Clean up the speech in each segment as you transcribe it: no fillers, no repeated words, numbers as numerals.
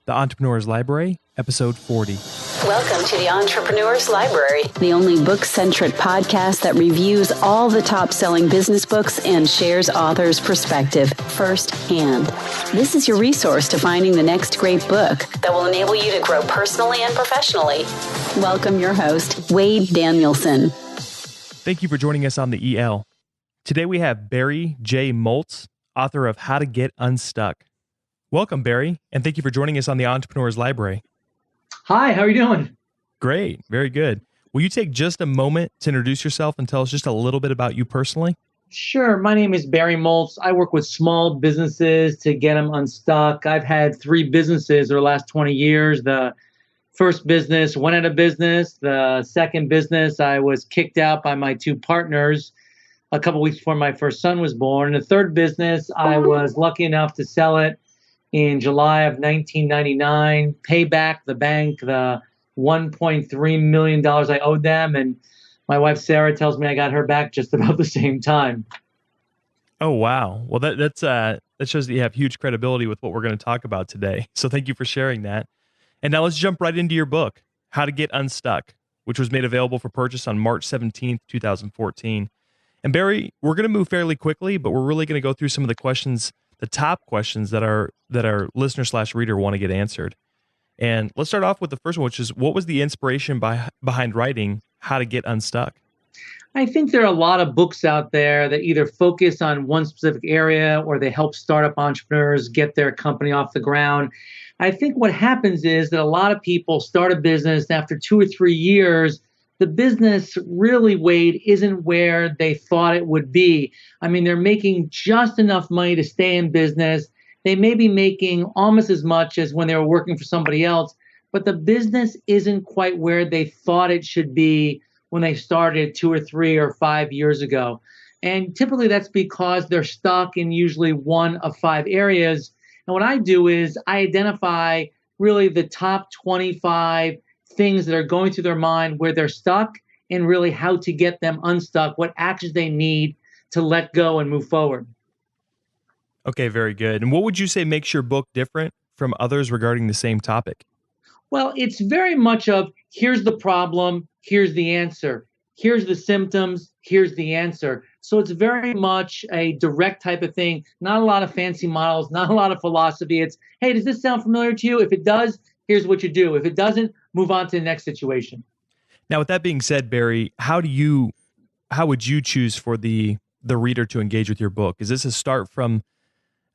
The Entrepreneur's Library, Episode 40. Welcome to the Entrepreneur's Library, the only book-centric podcast that reviews all the top-selling business books and shares authors' perspective firsthand. This is your resource to finding the next great book that will enable you to grow personally and professionally. Welcome your host, Wade Danielson. Thank you for joining us on the EL. Today we have Barry J. Moltz, author of How to Get Unstuck. Welcome, Barry, and thank you for joining us on the Entrepreneur's Library. Hi, how are you doing? Great, very good. Will you take just a moment to introduce yourself and tell us just a little bit about you personally? Sure. My name is Barry Moltz. I work with small businesses to get them unstuck. I've had 3 businesses over the last 20 years. The first business went out of business. The second business, I was kicked out by my 2 partners a couple weeks before my first son was born. And the third business, I was lucky enough to sell it in July of 1999, pay back the bank the $1.3 million I owed them. And my wife, Sarah, tells me I got her back just about the same time. Oh, wow. Well, that shows that you have huge credibility with what we're going to talk about today. So thank you for sharing that. And now let's jump right into your book, How to Get Unstuck, which was made available for purchase on March 17th, 2014. And Barry, we're going to move fairly quickly, but we're really going to go through some of the questions, the top questions that our listener/reader want to get answered. And let's start off with the first one, which is, what was the inspiration behind writing How to Get Unstuck? I think there are a lot of books out there that either focus on one specific area or they help startup entrepreneurs get their company off the ground. I think what happens is that a lot of people start a business, and after 2 or 3 years, the business really, Wade, isn't where they thought it would be. I mean, they're making just enough money to stay in business. They may be making almost as much as when they were working for somebody else, but the business isn't quite where they thought it should be when they started 2 or 3 or 5 years ago. And typically that's because they're stuck in usually one of 5 areas. And what I do is I identify really the top 25 things that are going through their mind where they're stuck, and really how to get them unstuck, what actions they need to let go and move forward. Okay, very good. And what would you say makes your book different from others regarding the same topic? Well, it's very much of, here's the problem, here's the answer. Here's the symptoms, here's the answer. So it's very much a direct type of thing, not a lot of fancy models, not a lot of philosophy. It's, hey, does this sound familiar to you? If it does, here's what you do. If it doesn't, move on to the next situation. Now, with that being said, Barry, how would you choose for the reader to engage with your book? Is this a start from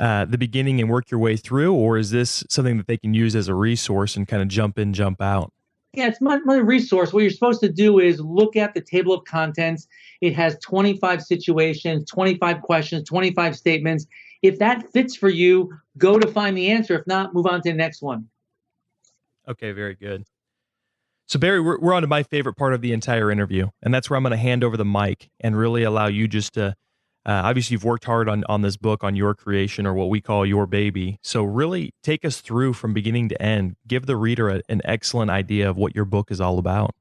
the beginning and work your way through, or is this something that they can use as a resource and kind of jump in, jump out? Yeah, it's my resource. What you're supposed to do is look at the table of contents. It has 25 situations, 25 questions, 25 statements. If that fits for you, go to find the answer. If not, move on to the next one. Okay, very good. So Barry, we're on to my favorite part of the entire interview, and that's where I'm going to hand over the mic and really allow you just to, obviously you've worked hard on this book, on your creation, or what we call your baby. So really take us through from beginning to end. Give the reader an excellent idea of what your book is all about.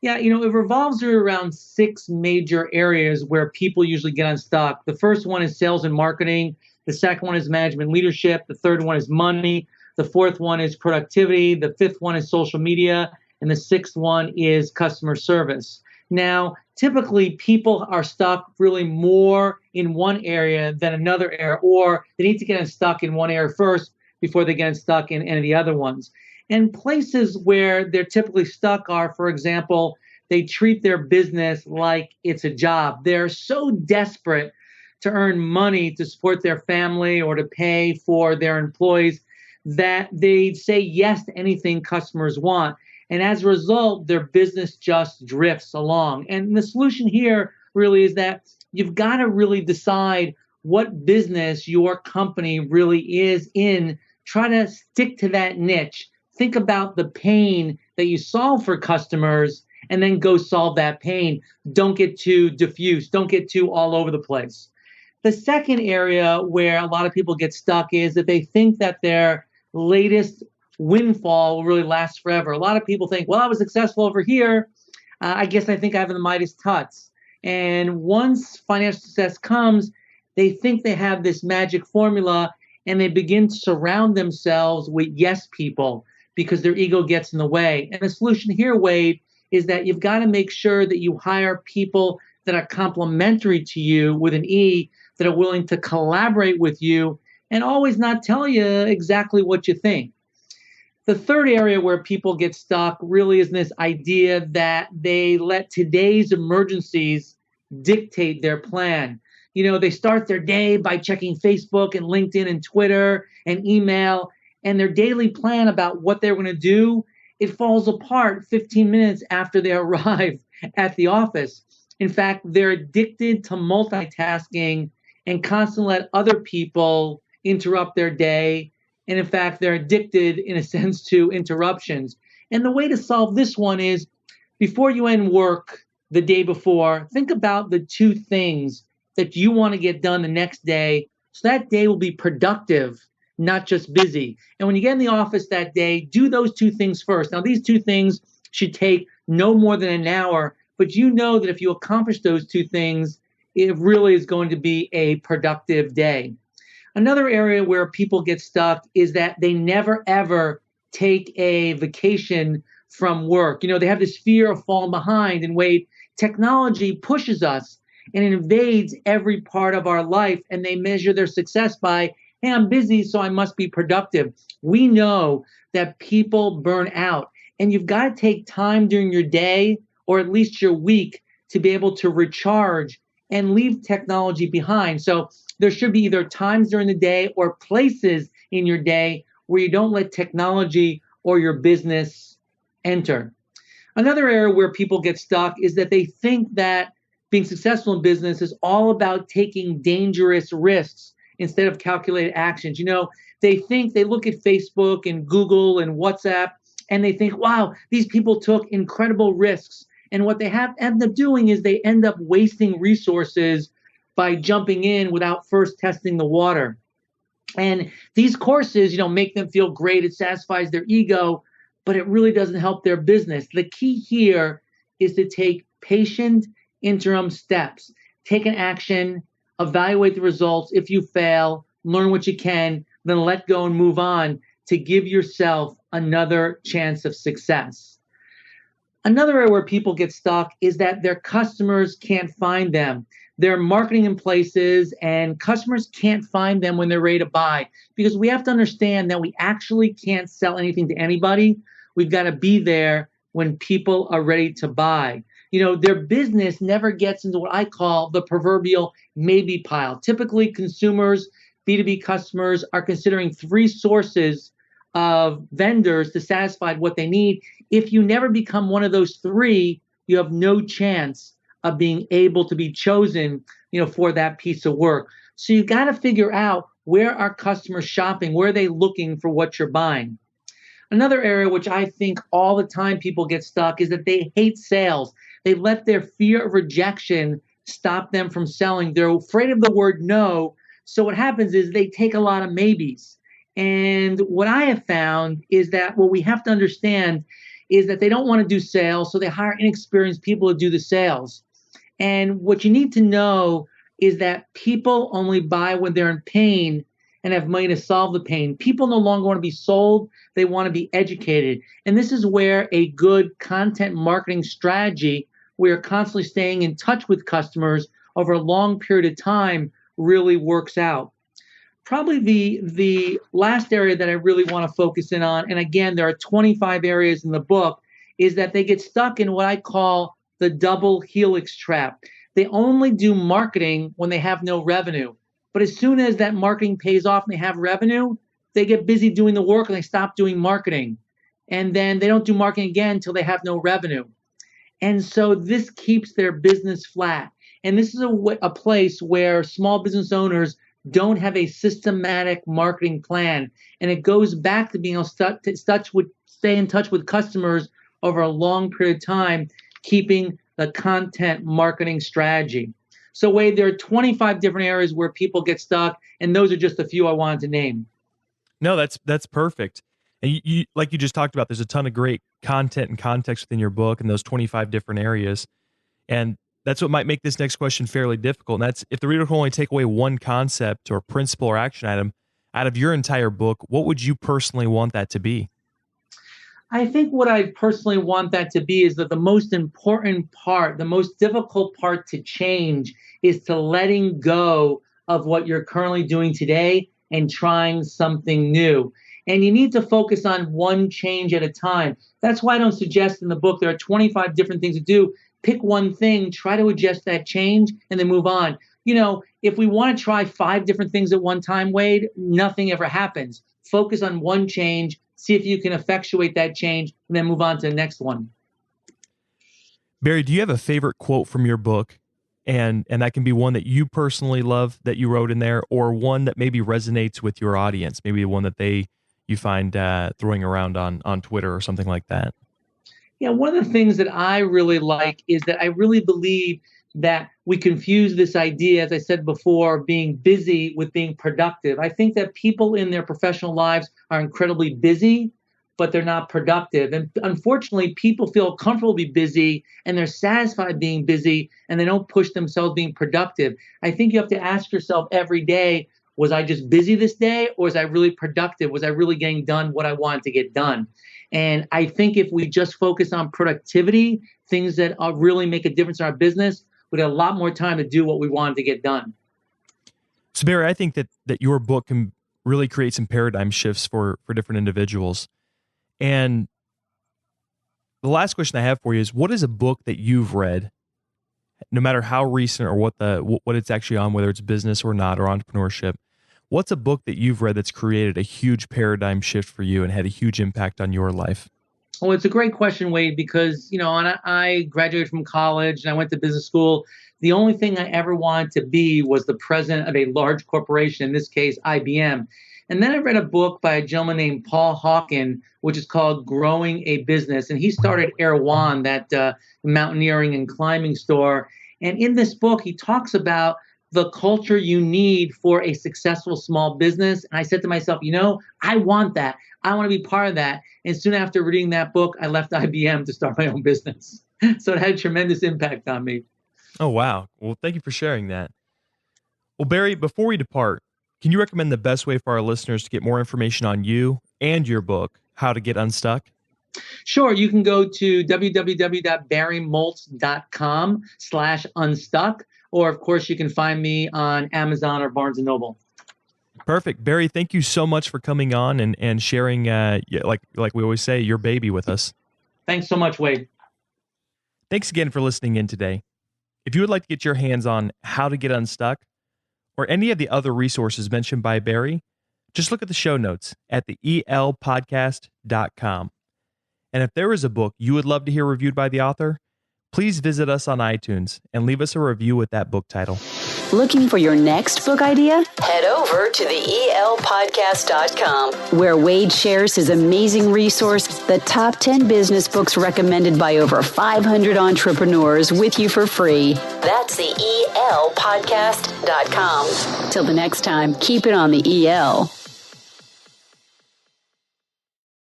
Yeah, it revolves around 6 major areas where people usually get unstuck. The first one is sales and marketing. The second one is management leadership. The third one is money. The fourth one is productivity. The fifth one is social media. And the 6th one is customer service. Now, typically people are stuck really more in one area than another area, or they need to get unstuck in one area first before they get unstuck in any of the other ones. And places where they're typically stuck are, for example, they treat their business like it's a job. They're so desperate to earn money to support their family or to pay for their employees that they say yes to anything customers want. And as a result, their business just drifts along. And the solution here really is that you've got to really decide what business your company really is in. Try to stick to that niche. Think about the pain that you solve for customers and then go solve that pain. Don't get too diffuse. Don't get too all over the place. The second area where a lot of people get stuck is that they think that their latest windfall will really last forever. A lot of people think, well, I was successful over here. I guess I think I have the Midas touch. And once financial success comes, they think they have this magic formula, and they begin to surround themselves with yes people because their ego gets in the way. And the solution here, Wade, is that you've got to make sure that you hire people that are complementary to you with an E, that are willing to collaborate with you and always not tell you exactly what you think. The third area where people get stuck really is in this idea that they let today's emergencies dictate their plan. They start their day by checking Facebook and LinkedIn and Twitter and email, and their daily plan about what they're going to do, it falls apart 15 minutes after they arrive at the office. In fact, they're addicted to multitasking and constantly let other people interrupt their day. And in fact, they're addicted, in a sense, to interruptions. And the way to solve this one is before you end work the day before, think about the two things that you want to get done the next day so that day will be productive, not just busy. And when you get in the office that day, do those two things first. Now, these two things should take no more than an hour, but you know that if you accomplish those two things, it really is going to be a productive day. Another area where people get stuck is that they never, ever take a vacation from work. They have this fear of falling behind. And Wade, technology pushes us and it invades every part of our life. And they measure their success by, hey, I'm busy, so I must be productive. We know that people burn out. And you've got to take time during your day or at least your week to be able to recharge and leave technology behind. So there should be either times during the day or places in your day where you don't let technology or your business enter. Another area where people get stuck is that they think that being successful in business is all about taking dangerous risks instead of calculated actions. They think they look at Facebook and Google and WhatsApp and they think, wow, these people took incredible risks. And what they end up doing is they end up wasting resources by jumping in without first testing the water. And these courses, make them feel great. It satisfies their ego, but it really doesn't help their business. The key here is to take patient interim steps. Take an action, evaluate the results. If you fail, learn what you can, then let go and move on to give yourself another chance of success. Another area where people get stuck is that their customers can't find them. They're marketing in places and customers can't find them when they're ready to buy, because we have to understand that we actually can't sell anything to anybody. We've got to be there when people are ready to buy. Their business never gets into what I call the proverbial maybe pile. Typically, consumers, B2B customers are considering three sources of vendors to satisfy what they need. If you never become one of those three, you have no chance of being able to be chosen, for that piece of work. So you got to figure out where are customers shopping, where are they looking for what you're buying. Another area which I think all the time people get stuck is that they hate sales. They let their fear of rejection stop them from selling. They're afraid of the word no. So what happens is they take a lot of maybes. And what I have found is that what we have to understand is that they don't want to do sales, so they hire inexperienced people to do the sales. And what you need to know is that people only buy when they're in pain and have money to solve the pain. People no longer want to be sold, they want to be educated. And this is where a good content marketing strategy, where you're constantly staying in touch with customers over a long period of time, really works out. Probably the last area that I really want to focus in on, and again, there are 25 areas in the book, is that they get stuck in what I call the double helix trap. They only do marketing when they have no revenue. But as soon as that marketing pays off and they have revenue, they get busy doing the work and they stop doing marketing. And then they don't do marketing again until they have no revenue. And so this keeps their business flat. And this is a place where small business owners don't have a systematic marketing plan. And it goes back to being able to stay in touch with customers over a long period of time, keeping the content marketing strategy. So Wade, there are 25 different areas where people get stuck, and those are just a few I wanted to name. No, that's perfect. And you like you just talked about, there's a ton of great content and context within your book and those 25 different areas. And that's what might make this next question fairly difficult. And that's if the reader can only take away one concept or principle or action item out of your entire book, what would you personally want that to be? I think what I personally want that to be is that the most important part, the most difficult part to change is to letting go of what you're currently doing today and trying something new. And you need to focus on one change at a time. That's why I don't suggest in the book there are 25 different things to do. Pick one thing, try to adjust that change, and then move on. If we want to try 5 different things at one time, Wade, nothing ever happens. Focus on one change, see if you can effectuate that change, and then move on to the next one. Barry, do you have a favorite quote from your book? And that can be one that you personally love that you wrote in there, or one that maybe resonates with your audience, maybe one that you find throwing around on Twitter or something like that. Yeah, one of the things that I really like is that I really believe that we confuse this idea, as I said before, of being busy with being productive. I think that people in their professional lives are incredibly busy, but they're not productive. And unfortunately, people feel comfortable being busy and they're satisfied being busy and they don't push themselves being productive. I think you have to ask yourself every day, was I just busy this day, or was I really productive? Was I really getting done what I wanted to get done? And I think if we just focus on productivity, things that really make a difference in our business, we'd have a lot more time to do what we wanted to get done. So Barry, I think that your book can really create some paradigm shifts for different individuals. And the last question I have for you is, what is a book that you've read, no matter how recent or what it's actually on, whether it's business or not, or entrepreneurship, what's a book that you've read that's created a huge paradigm shift for you and had a huge impact on your life? Well, it's a great question, Wade, because, I graduated from college and I went to business school. The only thing I ever wanted to be was the president of a large corporation, in this case, IBM. And then I read a book by a gentleman named Paul Hawken, which is called Growing a Business. And he started Erewhon, that mountaineering and climbing store. And in this book, he talks about the culture you need for a successful small business. And I said to myself, I want that. I want to be part of that. And soon after reading that book, I left IBM to start my own business. So it had a tremendous impact on me. Oh, wow. Well, thank you for sharing that. Well, Barry, before we depart, can you recommend the best way for our listeners to get more information on you and your book, How to Get Unstuck? Sure. You can go to www.barrymoltz.com/unstuck. Or, of course, you can find me on Amazon or Barnes & Noble. Perfect. Barry, thank you so much for coming on and sharing, like we always say, your baby with us. Thanks so much, Wade. Thanks again for listening in today. If you would like to get your hands on How to Get Unstuck or any of the other resources mentioned by Barry, just look at the show notes at the elpodcast.com. And if there is a book you would love to hear reviewed by the author, please visit us on iTunes and leave us a review with that book title. Looking for your next book idea? Head over to the elpodcast.com, where Wade shares his amazing resource, the top 10 business books recommended by over 500 entrepreneurs, with you for free. That's the elpodcast.com. Till the next time, keep it on the EL.